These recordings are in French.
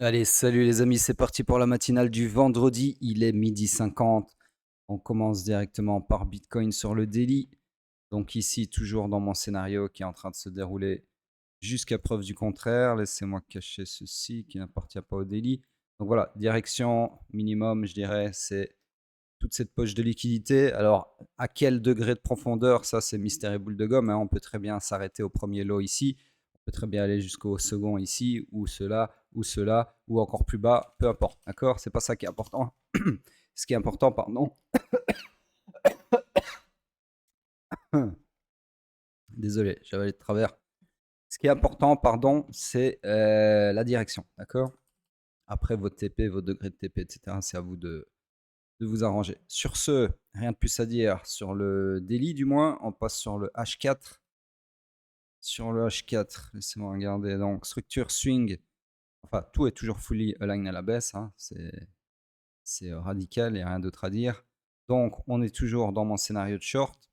Allez, salut les amis, c'est parti pour la matinale du vendredi. Il est 12h50. On commence directement par Bitcoin sur le daily. Donc ici, toujours dans mon scénario qui est en train de se dérouler jusqu'à preuve du contraire. Laissez-moi cacher ceci qui n'appartient pas au daily. Donc voilà, direction minimum, je dirais, c'est toute cette poche de liquidité. Alors, à quel degré de profondeur, ça c'est mystère et boule de gomme, hein. On peut très bien s'arrêter au premier lot ici, on peut très bien aller jusqu'au second ici, ou cela, ou encore plus bas, peu importe, d'accord. C'est pas ça qui est important. Ce qui est important, pardon, désolé, j'avais de travers. Ce qui est important, pardon, c'est la direction, d'accord. Après, votre TP, vos degrés de TP, etc., c'est à vous de vous arranger. Sur ce, rien de plus à dire sur le daily, du moins. On passe sur le H4. Sur le H4, laissez-moi regarder. Donc, structure swing. Enfin, tout est toujours fully align à la baisse, hein. C'est radical, il n'y a rien d'autre à dire. Donc, on est toujours dans mon scénario de short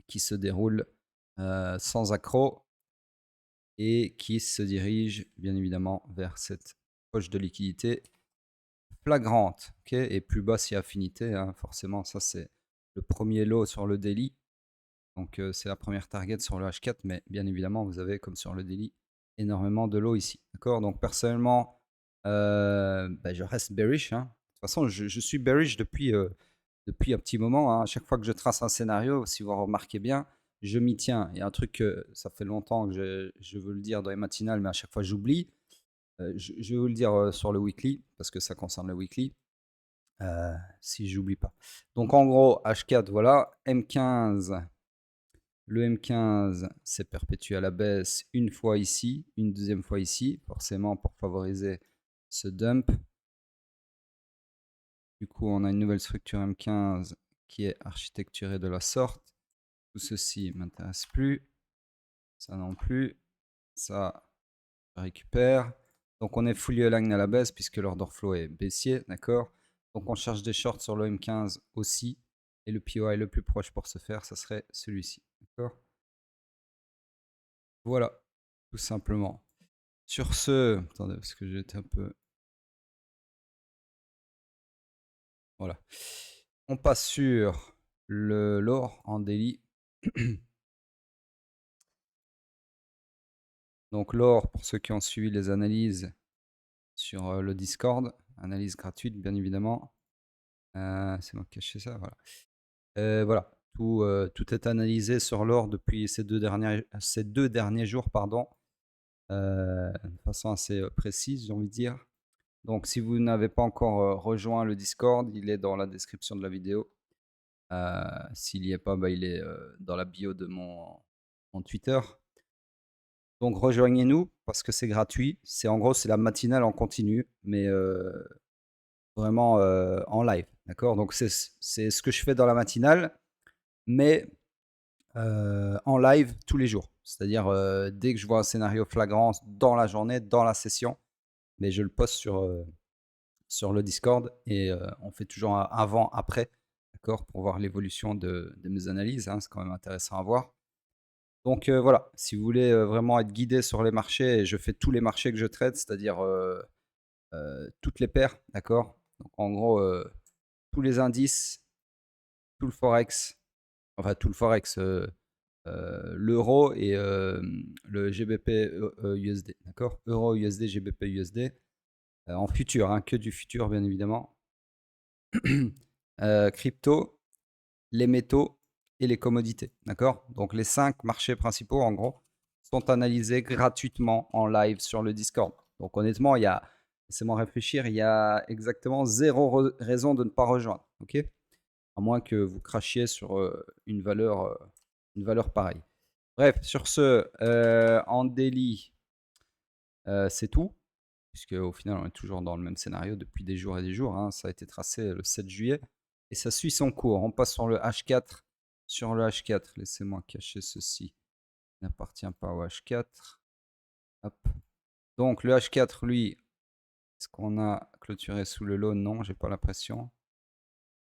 qui se déroule sans accroc et qui se dirige bien évidemment vers cette poche de liquidité flagrante. Et plus bas si affinité, hein, forcément, ça c'est le premier lot sur le daily. Donc, c'est la première target sur le H4, mais bien évidemment, vous avez, comme sur le daily, énormément de lots ici. D'accord. Donc, personnellement, je reste bearish, hein. De toute façon, je suis bearish depuis un petit moment, hein. À chaque fois que je trace un scénario, si vous remarquez bien, je m'y tiens. Il y a un truc que ça fait longtemps que je veux le dire dans les matinales, mais à chaque fois j'oublie. Je vais vous le dire sur le weekly, parce que ça concerne le weekly, si j'oublie pas. Donc en gros, H4, voilà, M15. Le M15 s'est perpétué à la baisse une fois ici, une deuxième fois ici, forcément pour favoriser ce dump. Du coup, on a une nouvelle structure M15 qui est architecturée de la sorte. Tout ceci ne m'intéresse plus. Ça non plus. Ça, je récupère. Donc, on est fully aligned à la baisse puisque l'order flow est baissier. D'accord. Donc, on cherche des shorts sur le M15 aussi. Et le POI le plus proche pour ce faire, ça serait celui-ci. D'accord. Voilà, tout simplement. Sur ce, attendez, parce que j'étais un peu. Voilà. On passe sur l'or en daily. Donc l'or, pour ceux qui ont suivi les analyses sur le Discord, analyse gratuite bien évidemment. C'est moi qui ai caché ça, voilà. Voilà, tout est analysé sur l'or depuis ces deux derniers jours, pardon, de façon assez précise, j'ai envie de dire. Donc si vous n'avez pas encore rejoint le Discord, il est dans la description de la vidéo. S'il n'y est pas, il est dans la bio de mon Twitter. Donc rejoignez-nous parce que c'est gratuit. En gros, c'est la matinale en continu, mais vraiment en live. D'accord. Donc c'est ce que je fais dans la matinale, mais en live tous les jours. C'est-à-dire dès que je vois un scénario flagrant dans la journée, dans la session, mais je le poste sur le Discord et on fait toujours un avant, après, d'accord, pour voir l'évolution de mes analyses, hein. C'est quand même intéressant à voir. Donc voilà, si vous voulez vraiment être guidé sur les marchés, et je fais tous les marchés que je traite, c'est-à-dire toutes les paires, d'accord. Donc en gros, tous les indices, tout le forex, enfin tout le forex, l'euro et le GBP USD, d'accord. Euro USD, GBP USD, en futur, hein, que du futur bien évidemment. Crypto, les métaux et les commodités, d'accord. Donc les 5 marchés principaux, en gros, sont analysés gratuitement en live sur le Discord. Donc honnêtement, laissez-moi réfléchir, il y a exactement zéro raison de ne pas rejoindre, ok. À moins que vous crachiez sur une valeur pareille. Bref, sur ce, en daily, c'est tout, puisque au final, on est toujours dans le même scénario depuis des jours et des jours, hein. Ça a été tracé le 7 juillet et ça suit son cours. On passe sur le H4. Sur le H4, laissez-moi cacher ceci. Il n'appartient pas au H4. Hop. Donc le H4, lui, est-ce qu'on a clôturé sous le low? Non, j'ai pas l'impression.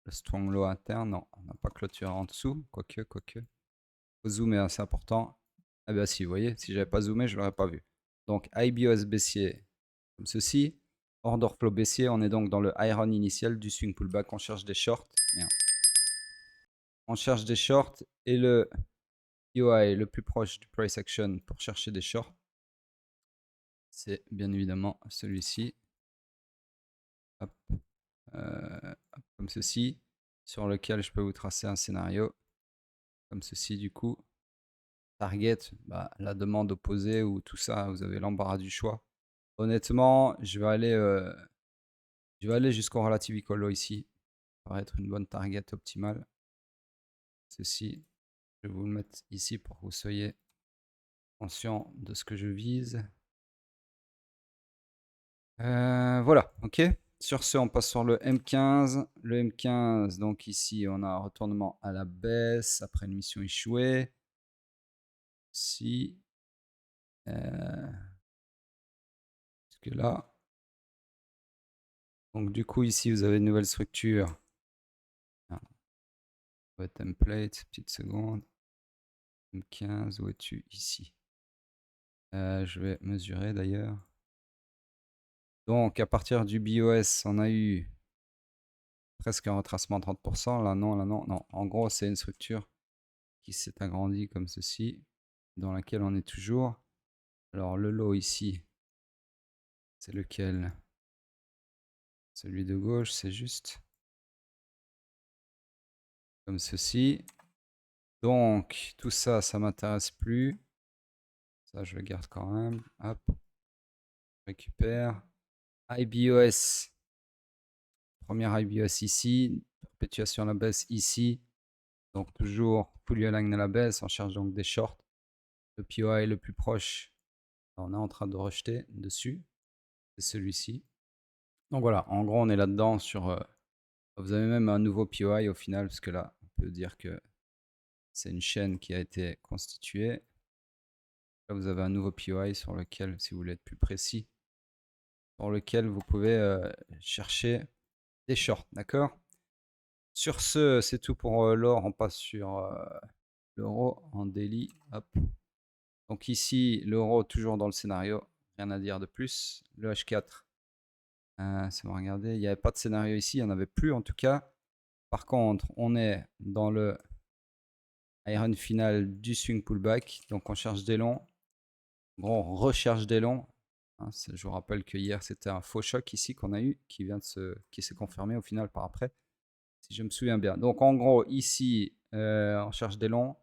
Le strong low interne, non, on n'a pas clôturé en dessous. Quoique. Faut zoomer, hein, c'est important. Ah bah si, vous voyez, si j'avais pas zoomé, je l'aurais pas vu. Donc IBOS baissier comme ceci. order flow baissier, on est donc dans le high run initial du swing pullback. On cherche des shorts. Merde. On cherche des shorts et le POI le plus proche du price action pour chercher des shorts, c'est bien évidemment celui-ci. Hop. Comme ceci, sur lequel je peux vous tracer un scénario comme ceci du coup. Target, bah, la demande opposée ou tout ça, vous avez l'embarras du choix. Honnêtement, je vais aller jusqu'au relative equal low ici. Ça paraît être une bonne target optimale. Ceci, je vais vous le mettre ici pour que vous soyez conscient de ce que je vise. Voilà, ok. Sur ce, on passe sur le M15. Le M15, donc ici, on a un retournement à la baisse après une mission échouée. Ici. Jusque là. Donc du coup, ici, vous avez une nouvelle structure. Template, petite seconde. M15, où es-tu? Ici. Je vais mesurer d'ailleurs. Donc, à partir du BOS, on a eu presque un retracement de 30%. Là, non, là, non. Non, en gros, c'est une structure qui s'est agrandie comme ceci, dans laquelle on est toujours. Alors, le lot ici, c'est lequel? Celui de gauche, c'est juste comme ceci. Donc, tout ça, ça m'intéresse plus. Ça, je le garde quand même. Hop. Récupère. IBOS. Première IBOS ici. Perpétuation à la baisse ici. Donc, toujours fully aligned à la baisse. On cherche donc des shorts. Le POI le plus proche, on est en train de rejeter dessus. C'est celui-ci. Donc voilà, en gros, on est là-dedans sur... vous avez même un nouveau POI au final, parce que là, on peut dire que c'est une chaîne qui a été constituée. Là, vous avez un nouveau POI sur lequel, si vous voulez être plus précis, sur lequel vous pouvez chercher des shorts, d'accord? Sur ce, c'est tout pour l'or. On passe sur l'euro en daily. Hop. Donc ici, l'euro toujours dans le scénario. Rien à dire de plus. Le H4, c'est bon, regardez, il n'y avait pas de scénario ici. Il n'y en avait plus en tout cas. Par contre, on est dans le iron final du swing pullback. Donc on cherche des longs. Bon, on recherche des longs. Hein, je vous rappelle que hier, c'était un faux choc ici qu'on a eu, qui s'est confirmé au final par après, si je me souviens bien. Donc en gros, ici, on cherche des longs.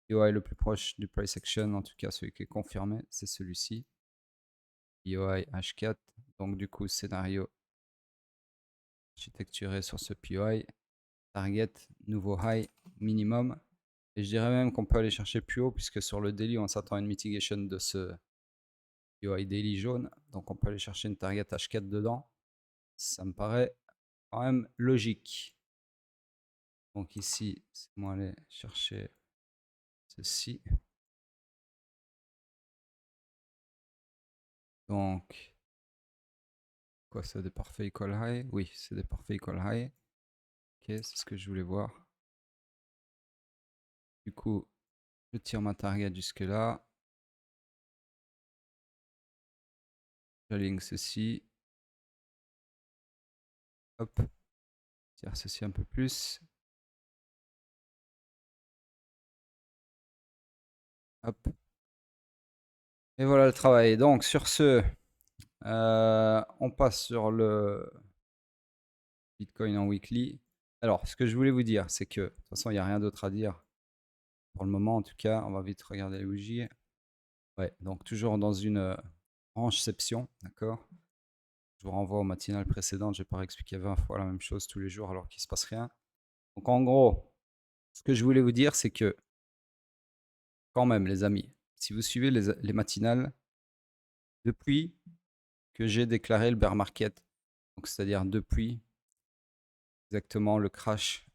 POI le plus proche du price action, en tout cas celui qui est confirmé, c'est celui-ci. POI H4. Donc du coup, scénario architecturé sur ce POI. Target, nouveau high, minimum. Et je dirais même qu'on peut aller chercher plus haut, puisque sur le daily, on s'attend à une mitigation de ce POI daily jaune. Donc on peut aller chercher une target H4 dedans. Ça me paraît quand même logique. Donc ici, c'est moi aller chercher ceci. Donc, quoi, c'est des parfaits equal high? Oui, c'est des parfaits equal high. Ok, c'est ce que je voulais voir. Du coup, je tire ma target jusque là. J'aligne ceci. Hop. Tire ceci un peu plus. Hop. Et voilà le travail. Donc sur ce, on passe sur le Bitcoin en weekly. Alors, ce que je voulais vous dire, c'est que de toute façon, il n'y a rien d'autre à dire. Pour le moment, en tout cas, on va vite regarder les bougies. Ouais, donc toujours dans une rangeception, d'accord? Je vous renvoie au matinal précédent. Je n'ai pas expliqué 20 fois la même chose tous les jours alors qu'il ne se passe rien. Donc en gros, ce que je voulais vous dire, c'est que quand même, les amis, si vous suivez les matinales, depuis que j'ai déclaré le bear market, donc c'est-à-dire depuis exactement le crash,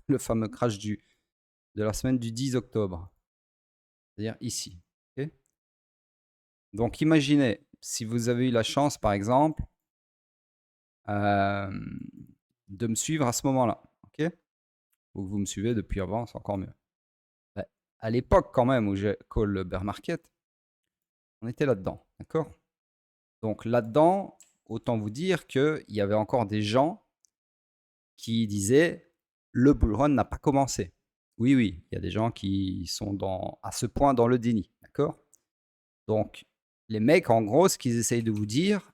le fameux crash de la semaine du 10 octobre, c'est-à-dire ici. Okay, donc imaginez si vous avez eu la chance, par exemple, de me suivre à ce moment-là, ok, ou que vous me suivez depuis avant, c'est encore mieux. Bah, à l'époque quand même où j'ai call le bear market, on était là-dedans, d'accord? Donc là-dedans, autant vous dire qu'il y avait encore des gens qui disaient le bull run n'a pas commencé. Oui, oui, il y a des gens qui sont à ce point dans le déni, d'accord? Donc, les mecs, en gros, ce qu'ils essayent de vous dire,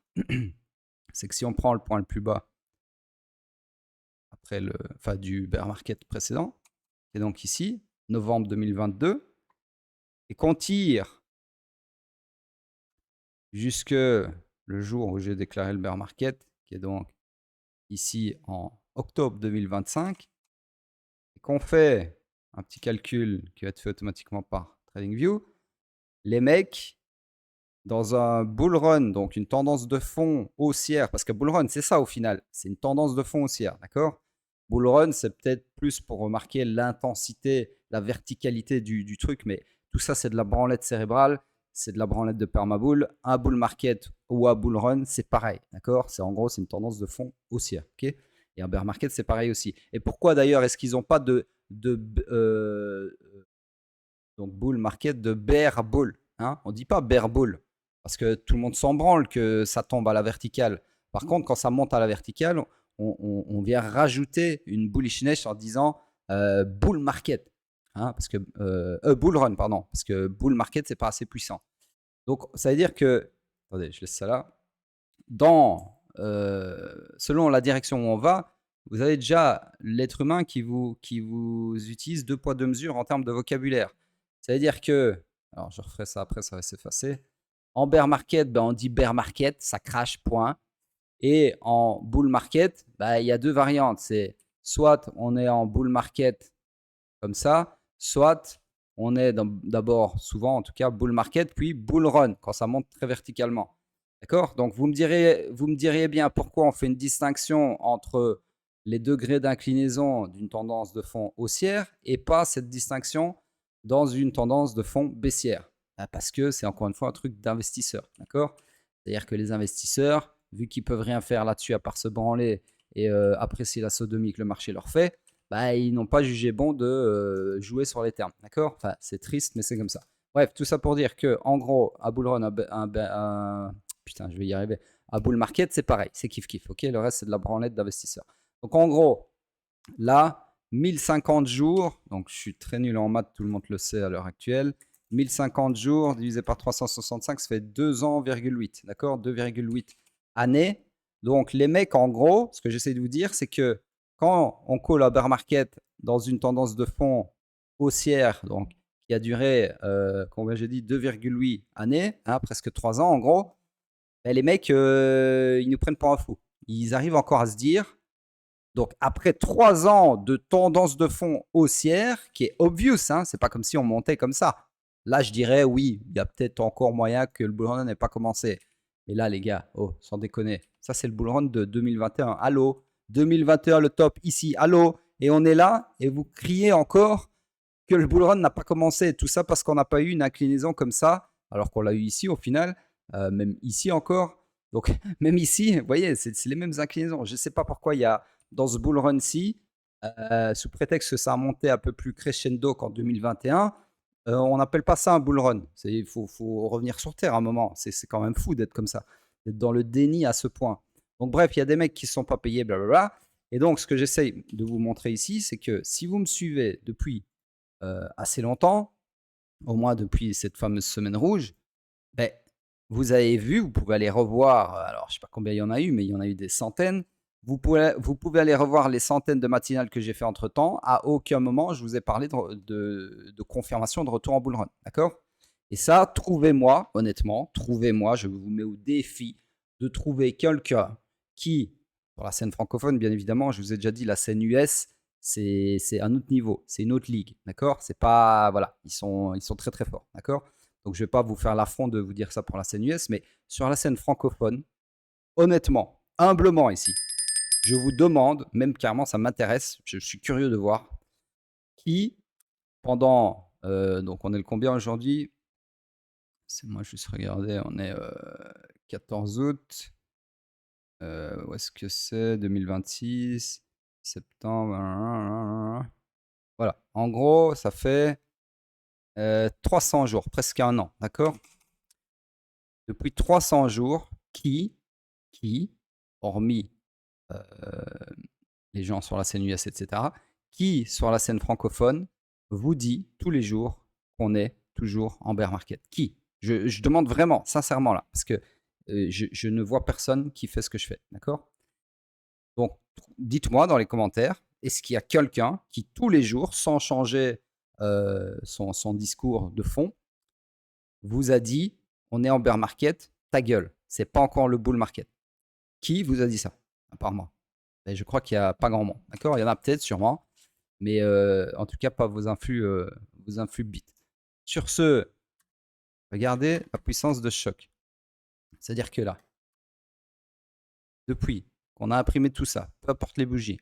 c'est que si on prend le point le plus bas après du bear market précédent, et donc ici, novembre 2022, et qu'on tire jusque le jour où j'ai déclaré le bear market, qui est donc ici en octobre 2025, et qu'on fait un petit calcul qui va être fait automatiquement par TradingView, les mecs, dans un bull run, donc une tendance de fond haussière, parce que bull run, c'est ça au final, c'est une tendance de fond haussière, d'accord? Bull run, c'est peut-être plus pour remarquer l'intensité, la verticalité du truc, mais tout ça, c'est de la branlette cérébrale, c'est de la branlette de permabull. Un bull market ou un bull run, c'est pareil, d'accord? C'est en gros, c'est une tendance de fond haussière, ok? Et un bear market, c'est pareil aussi. Et pourquoi d'ailleurs est-ce qu'ils n'ont pas donc bull market de bear bull, hein? On ne dit pas bear bull parce que tout le monde s'en branle que ça tombe à la verticale. Par contre, quand ça monte à la verticale, on vient rajouter une bullishness en disant bull market, hein, parce que bull run, pardon, parce que bull market c'est pas assez puissant. Donc ça veut dire que, attendez, je laisse ça là. Selon la direction où on va, vous avez déjà l'être humain qui vous utilise 2 poids 2 mesures en termes de vocabulaire. Ça veut dire que, alors je referai ça après, ça va s'effacer. En bear market, on dit bear market, ça crache, point. Et en bull market, il y a 2 variantes. C'est soit on est en bull market comme ça, soit on est d'abord, souvent en tout cas, bull market, puis bull run, quand ça monte très verticalement. D'accord? Donc vous me diriez bien pourquoi on fait une distinction entre les degrés d'inclinaison d'une tendance de fond haussière et pas cette distinction dans une tendance de fond baissière. Parce que c'est encore une fois un truc d'investisseur. D'accord? C'est-à-dire que les investisseurs, vu qu'ils peuvent rien faire là-dessus à part se branler et apprécier la sodomie que le marché leur fait, ils n'ont pas jugé bon de jouer sur les termes. D'accord? Enfin, c'est triste, mais c'est comme ça. Bref, tout ça pour dire que, en gros, à bull run, putain, je vais y arriver. À bull market, c'est pareil, c'est kiff-kiff. Ok, le reste, c'est de la branlette d'investisseurs. Donc, en gros, là, 1050 jours, donc je suis très nul en maths, tout le monde le sait à l'heure actuelle. 1050 jours divisé par 365, ça fait 2 ans,8. D'accord? 2,8 années. Donc, les mecs, en gros, ce que j'essaie de vous dire, c'est que quand on call à bear market dans une tendance de fond haussière, donc qui a duré, combien j'ai dit, 2,8 années, hein, presque 3 ans en gros, les mecs, ils nous prennent pour un fou. Ils arrivent encore à se dire, donc après 3 ans de tendance de fond haussière, qui est obvious, hein, c'est pas comme si on montait comme ça. Là, je dirais, oui, il y a peut-être encore moyen que le bull run n'ait pas commencé. Mais là, les gars, oh, sans déconner, ça c'est le bull run de 2021. Allô, 2021, le top ici, allô, et on est là, et vous criez encore que le bull run n'a pas commencé. Tout ça parce qu'on n'a pas eu une inclinaison comme ça, alors qu'on l'a eu ici au final, même ici encore. Donc, même ici, vous voyez, c'est les mêmes inclinaisons. Je ne sais pas pourquoi il y a dans ce bull run-ci, sous prétexte que ça a monté un peu plus crescendo qu'en 2021, on n'appelle pas ça un bull run. Il faut revenir sur terre à un moment. C'est quand même fou d'être comme ça, d'être dans le déni à ce point. Donc bref, il y a des mecs qui ne sont pas payés, blablabla. Et donc, ce que j'essaye de vous montrer ici, c'est que si vous me suivez depuis assez longtemps, au moins depuis cette fameuse semaine rouge, ben, vous avez vu, vous pouvez aller revoir, alors je ne sais pas combien il y en a eu, mais il y en a eu des centaines. Vous pouvez aller revoir les centaines de matinales que j'ai fait entre temps. À aucun moment, je vous ai parlé de confirmation de retour en bull run. D'accord? Et ça, trouvez-moi, honnêtement, trouvez-moi, je vous mets au défi de trouver quelqu'un qui, pour la scène francophone, bien évidemment, je vous ai déjà dit, la scène US, c'est un autre niveau, c'est une autre ligue. D'accord? C'est pas, voilà, ils sont très très forts. D'accord? Donc, je ne vais pas vous faire l'affront de vous dire ça pour la scène US, mais sur la scène francophone, honnêtement, humblement ici, je vous demande, même carrément, ça m'intéresse, je suis curieux de voir qui, pendant, donc on est le combien aujourd'hui? C'est moi juste regarder, on est 14 août. Où est-ce que c'est? 2026, septembre. Voilà, en gros, ça fait 300 jours, presque un an, d'accord? Depuis 300 jours, qui qui, hormis les gens sur la scène US, etc., qui, sur la scène francophone, vous dit tous les jours qu'on est toujours en bear market? Qui? Je demande vraiment, sincèrement là, parce que je ne vois personne qui fait ce que je fais, d'accord? Donc, dites-moi dans les commentaires, est-ce qu'il y a quelqu'un qui, tous les jours, sans changer son discours de fond, vous a dit, on est en bear market, ta gueule, c'est pas encore le bull market? Qui vous a dit ça, apparemment? Et je crois qu'il n'y a pas grand monde, d'accord? Il y en a peut-être, sûrement, mais en tout cas, pas vos influx bits. Sur ce, regardez la puissance de choc. C'est-à-dire que là, depuis qu'on a imprimé tout ça, peu importe les bougies,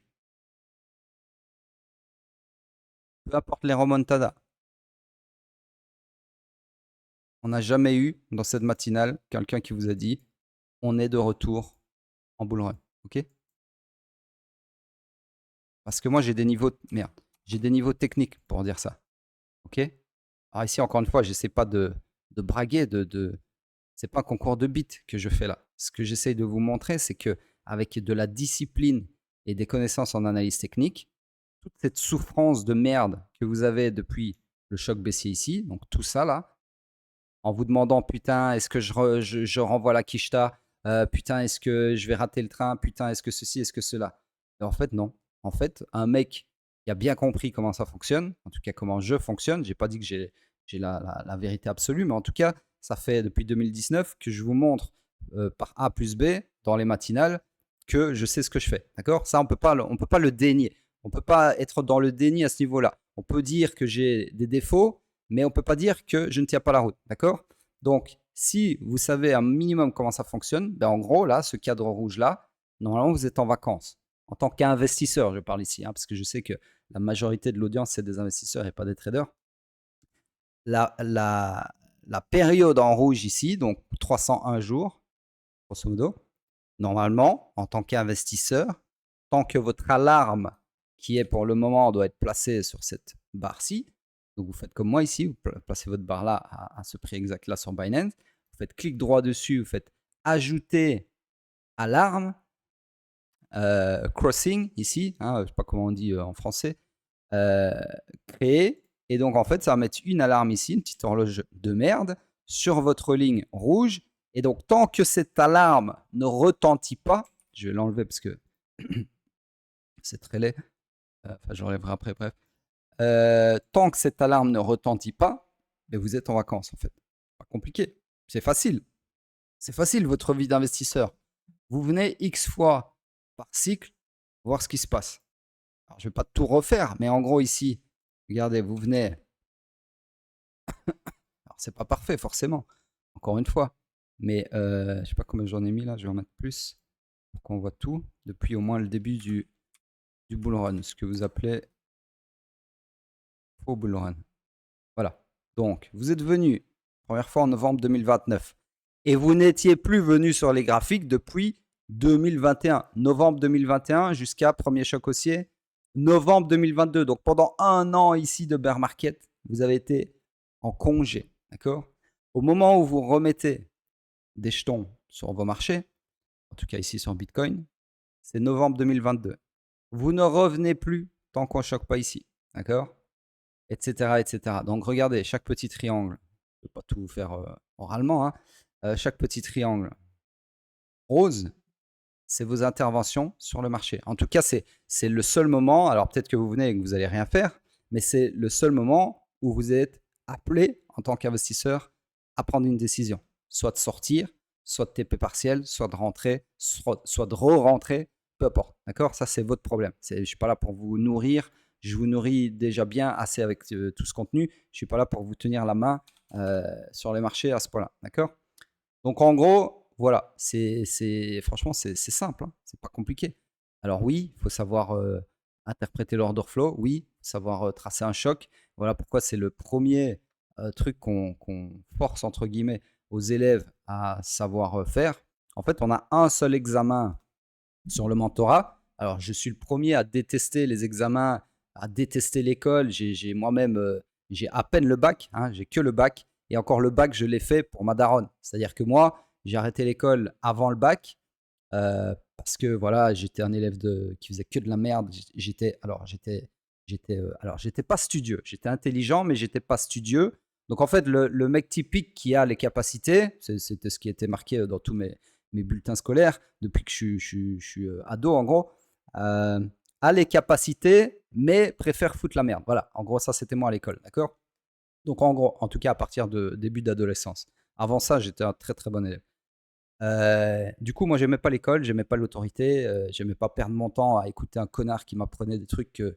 peu importe les remontadas, on n'a jamais eu dans cette matinale quelqu'un qui vous a dit on est de retour en bull run. Ok? Parce que moi j'ai des niveaux. Merde, j'ai des niveaux techniques pour dire ça. Ok? Alors ici, encore une fois, j'essaie pas de braguer, c'est pas un concours de bits que je fais là. Ce que j'essaye de vous montrer, c'est que avec de la discipline et des connaissances en analyse technique, toute cette souffrance de merde que vous avez depuis le choc baissier ici, donc tout ça là, en vous demandant putain, est-ce que je renvoie la quicheta, putain, est-ce que je vais rater le train, putain, est-ce que ceci, est-ce que cela. Et en fait, non. En fait, un mec qui a bien compris comment ça fonctionne, en tout cas comment je fonctionne, j'ai pas dit que j'ai la vérité absolue, mais en tout cas, ça fait depuis 2019 que je vous montre par A plus B dans les matinales que je sais ce que je fais. D'accord? Ça, on peut pas le dénier. On peut pas être dans le déni à ce niveau-là. On peut dire que j'ai des défauts, mais on ne peut pas dire que je ne tiens pas la route. D'accord? Donc, si vous savez un minimum comment ça fonctionne, ben en gros, là, ce cadre rouge-là, normalement, vous êtes en vacances. En tant qu'investisseur, je parle ici, hein, parce que je sais que la majorité de l'audience, c'est des investisseurs et pas des traders. La période en rouge ici, donc 301 jours, grosso modo, normalement, en tant qu'investisseur, tant que votre alarme, qui est pour le moment, doit être placée sur cette barre-ci, donc vous faites comme moi ici, vous placez votre barre là à ce prix exact là sur Binance, vous faites clic droit dessus, vous faites ajouter alarme, crossing ici, hein, je ne sais pas comment on dit en français, créer, et donc en fait ça va mettre une alarme ici, une petite horloge de merde sur votre ligne rouge, et donc tant que cette alarme ne retentit pas, je vais l'enlever parce que c'est très laid, enfin je l'enlèverai après, bref, tant que cette alarme ne retentit pas, ben vous êtes en vacances en fait. Pas compliqué, c'est facile. C'est facile votre vie d'investisseur. Vous venez X fois par cycle voir ce qui se passe. Alors, je ne vais pas tout refaire, mais en gros ici, regardez, vous venez. Alors c'est pas parfait forcément, encore une fois. Mais je sais pas combien j'en ai mis là, je vais en mettre plus pour qu'on voit tout depuis au moins le début du bull run, ce que vous appelez faux bull run. Voilà. Donc, vous êtes venu, première fois en novembre 2029, et vous n'étiez plus venu sur les graphiques depuis 2021, novembre 2021 jusqu'à premier choc haussier, novembre 2022. Donc, pendant un an ici de bear market, vous avez été en congé. D'accord? Au moment où vous remettez des jetons sur vos marchés, en tout cas ici sur Bitcoin, c'est novembre 2022. Vous ne revenez plus tant qu'on ne choque pas ici. D'accord? Etc., etc. Donc regardez, chaque petit triangle, je ne vais pas tout vous faire oralement, hein, chaque petit triangle rose, c'est vos interventions sur le marché. En tout cas, c'est le seul moment, alors peut-être que vous venez et que vous n'allez rien faire, mais c'est le seul moment où vous êtes appelé en tant qu'investisseur à prendre une décision, soit de sortir, soit de TP partiel, soit de rentrer, soit de re-rentrer, peu importe. D'accord? Ça, c'est votre problème. Je ne suis pas là pour vous nourrir. Je vous nourris déjà bien assez avec tout ce contenu. Je ne suis pas là pour vous tenir la main sur les marchés à ce point-là. D'accord? Donc en gros, voilà, franchement, c'est simple, hein, c'est pas compliqué. Alors oui, il faut savoir interpréter l'order flow, oui, savoir tracer un choc. Voilà pourquoi c'est le premier truc qu'on force, entre guillemets, aux élèves à savoir faire. En fait, on a un seul examen sur le mentorat. Alors, je suis le premier à détester les examens, à détester l'école. J'ai moi-même, j'ai à peine le bac, hein, j'ai que le bac. Et encore le bac, je l'ai fait pour ma daronne. C'est-à-dire que moi, j'ai arrêté l'école avant le bac Parce que voilà, j'étais un élève qui faisait que de la merde. J'étais pas studieux. J'étais intelligent, mais j'étais pas studieux. Donc en fait, le mec typique qui a les capacités, c'était ce qui était marqué dans tous mes bulletins scolaires depuis que je suis ado en gros, euh, a les capacités, mais préfère foutre la merde. Voilà, en gros, ça c'était moi à l'école, d'accord? Donc en gros, en tout cas à partir de début d'adolescence. Avant ça, j'étais un très très bon élève. Du coup, moi, j'aimais pas l'école, j'aimais pas l'autorité, j'aimais pas perdre mon temps à écouter un connard qui m'apprenait des trucs que,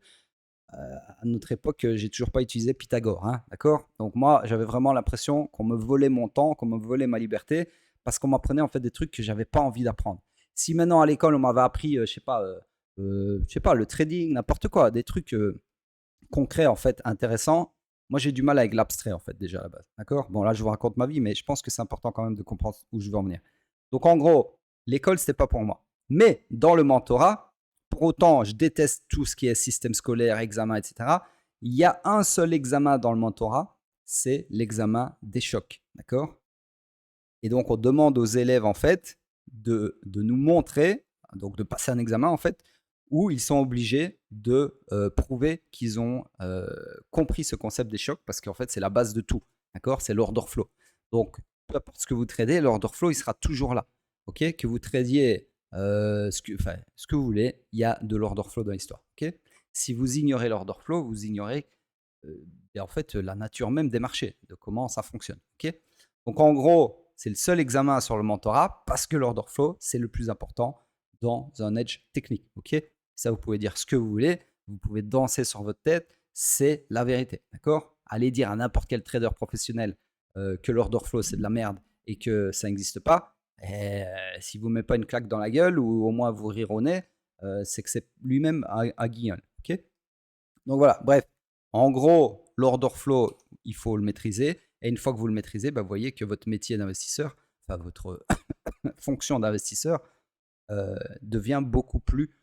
à notre époque, j'ai toujours pas utilisé Pythagore, hein, d'accord? Donc moi, j'avais vraiment l'impression qu'on me volait mon temps, qu'on me volait ma liberté, parce qu'on m'apprenait en fait des trucs que j'avais pas envie d'apprendre. Si maintenant à l'école on m'avait appris, je sais pas, le trading, n'importe quoi, des trucs concrets en fait intéressants, moi j'ai du mal avec l'abstrait en fait déjà à la base, d'accord? Bon là je vous raconte ma vie, mais je pense que c'est important quand même de comprendre où je veux en venir. Donc en gros, l'école c'était pas pour moi. Mais dans le mentorat, pour autant je déteste tout ce qui est système scolaire, examen, etc. Il y a un seul examen dans le mentorat, c'est l'examen des chocs, d'accord? Et donc on demande aux élèves en fait de nous montrer, donc de passer un examen en fait, où ils sont obligés de prouver qu'ils ont compris ce concept des chocs, parce qu'en fait c'est la base de tout, d'accord? C'est l'order flow. Donc peu importe ce que vous tradez, l'order flow il sera toujours là, ok? Que vous tradiez ce que vous voulez, il y a de l'order flow dans l'histoire, ok? Si vous ignorez l'order flow, vous ignorez en fait la nature même des marchés, de comment ça fonctionne, ok? Donc en gros, c'est le seul examen sur le mentorat parce que l'order flow, c'est le plus important dans un edge technique. Ok? Ça, vous pouvez dire ce que vous voulez, vous pouvez danser sur votre tête, c'est la vérité. D'accord? Allez dire à n'importe quel trader professionnel que l'order flow, c'est de la merde et que ça n'existe pas. Et, si vous ne mettez pas une claque dans la gueule ou au moins vous rire au nez, c'est que c'est lui-même à guignol. Ok? Donc voilà, bref. En gros, l'order flow, il faut le maîtriser. Et une fois que vous le maîtrisez, bah, vous voyez que votre métier d'investisseur, enfin votre fonction d'investisseur, devient beaucoup plus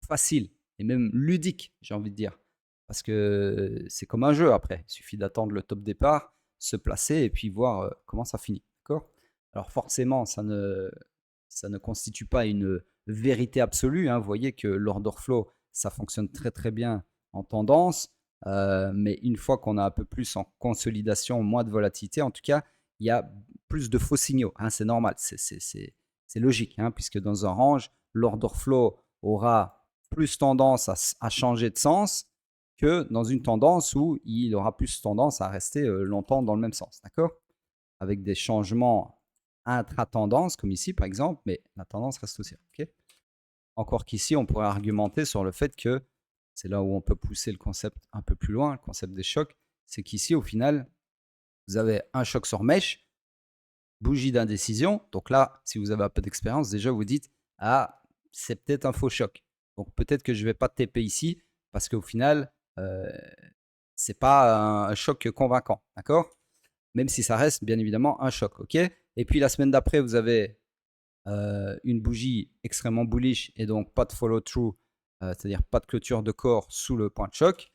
facile et même ludique, j'ai envie de dire. Parce que c'est comme un jeu après. Il suffit d'attendre le top départ, se placer et puis voir comment ça finit. D'accord? Alors forcément, ça ne constitue pas une vérité absolue, hein. Vous voyez que l'order flow, ça fonctionne très très bien en tendance. Mais une fois qu'on a un peu plus en consolidation, moins de volatilité, en tout cas, il y a plus de faux signaux, hein, c'est normal, c'est logique, hein, puisque dans un range, l'order flow aura plus tendance à changer de sens que dans une tendance où il aura plus tendance à rester longtemps dans le même sens, d'accord? Avec des changements intra-tendance, comme ici par exemple, mais la tendance reste aussi. Ok. Encore qu'ici, on pourrait argumenter sur le fait que c'est là où on peut pousser le concept un peu plus loin, le concept des chocs, c'est qu'ici, au final, vous avez un choc sur mèche, bougie d'indécision. Donc là, si vous avez un peu d'expérience, déjà vous dites, ah, c'est peut-être un faux choc. Donc peut-être que je ne vais pas TP ici parce qu'au final, c'est pas un choc convaincant, d'accord? Même si ça reste bien évidemment un choc, ok? Et puis la semaine d'après, vous avez une bougie extrêmement bullish et donc pas de follow-through, c'est-à-dire pas de clôture de corps sous le point de choc.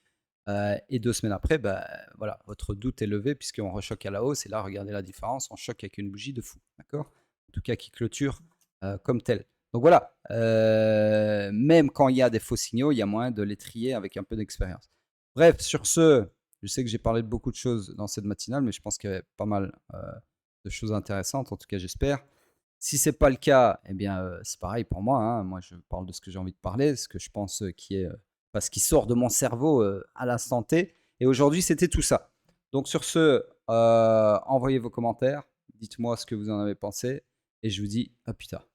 Et 2 semaines après, bah, voilà, votre doute est levé puisqu'on rechoque à la hausse. Et là, regardez la différence, on choque avec une bougie de fou, d'accord? En tout cas, qui clôture comme tel. Donc voilà, même quand il y a des faux signaux, il y a moyen de les trier avec un peu d'expérience. Bref, sur ce, je sais que j'ai parlé de beaucoup de choses dans cette matinale, mais je pense qu'il y avait pas mal de choses intéressantes, en tout cas j'espère. Si ce n'est pas le cas, eh bien, c'est pareil pour moi, hein. Moi, je parle de ce que j'ai envie de parler, ce que je pense qui est parce qu'il sort de mon cerveau à l'instant T. Et aujourd'hui, c'était tout ça. Donc sur ce, envoyez vos commentaires, dites-moi ce que vous en avez pensé, et je vous dis à plus tard.